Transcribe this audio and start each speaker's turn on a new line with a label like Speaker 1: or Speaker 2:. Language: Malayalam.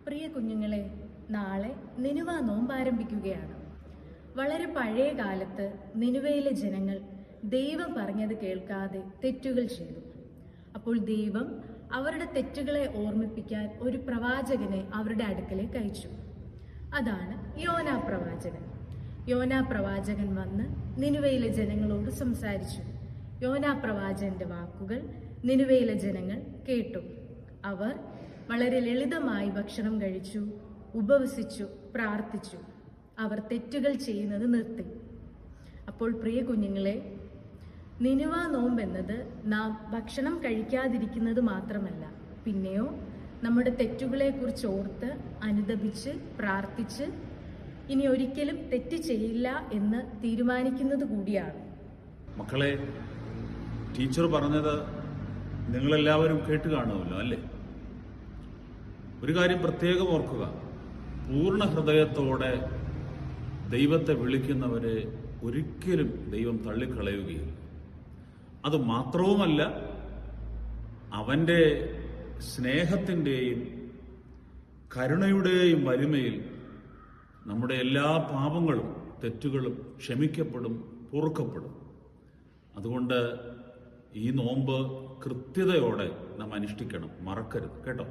Speaker 1: പ്രിയ കുഞ്ഞുങ്ങളെ, നാളെ നിനുവ നോമ്പ് ആരംഭിക്കുകയാണ്. വളരെ പഴയ കാലത്ത് നിനുവയിലെ ജനങ്ങൾ ദൈവം പറഞ്ഞത് കേൾക്കാതെ തെറ്റുകൾ ചെയ്തു. അപ്പോൾ ദൈവം അവരുടെ തെറ്റുകളെ ഓർമ്മിപ്പിക്കാൻ ഒരു പ്രവാചകനെ അവരുടെ അടുക്കലേക്ക് അയച്ചു. അതാണ് യോനാ പ്രവാചകൻ. യോനാ പ്രവാചകൻ വന്ന് നിനുവയിലെ ജനങ്ങളോട് സംസാരിച്ചു. യോനാ പ്രവാചകന്റെ വാക്കുകൾ നിനുവയിലെ ജനങ്ങൾ കേട്ടു. അവർ വളരെ ലളിതമായി ഭക്ഷണം കഴിച്ചു, ഉപവസിച്ചു, പ്രാർത്ഥിച്ചു. അവർ തെറ്റുകൾ ചെയ്യുന്നത് നിർത്തി. അപ്പോൾ പ്രിയ കുഞ്ഞുങ്ങളെ, നിനുവ നോമ്പ് എന്നത് നാം ഭക്ഷണം കഴിക്കാതിരിക്കുന്നത് മാത്രമല്ല, പിന്നെയോ നമ്മുടെ തെറ്റുകളെ കുറിച്ച് ഓർത്ത് അനുതപിച്ച് പ്രാർത്ഥിച്ച് ഇനി ഒരിക്കലും തെറ്റ് ചെയ്യില്ല എന്ന് തീരുമാനിക്കുന്നത് കൂടിയാണ്.
Speaker 2: മക്കളെ, ടീച്ചർ പറഞ്ഞത് നിങ്ങളെല്ലാവരും കേട്ട് കാണുമല്ലോ അല്ലേ? ഒരു കാര്യം പ്രത്യേകം ഓർക്കുക, പൂർണ്ണ ഹൃദയത്തോടെ ദൈവത്തെ വിളിക്കുന്നവരെ ഒരിക്കലും ദൈവം തള്ളിക്കളയുകയില്ല. അത് മാത്രവുമല്ല, അവന്റെ സ്നേഹത്തിൻ്റെയും കരുണയുടെയും വലിമയിൽ നമ്മുടെ എല്ലാ പാപങ്ങളും തെറ്റുകളും ക്ഷമിക്കപ്പെടും, പൊറുക്കപ്പെടും. അതുകൊണ്ട് ഈ നോമ്പ് കൃത്യതയോടെ നാം അനുഷ്ഠിക്കണം, മറക്കരുത് കേട്ടോ.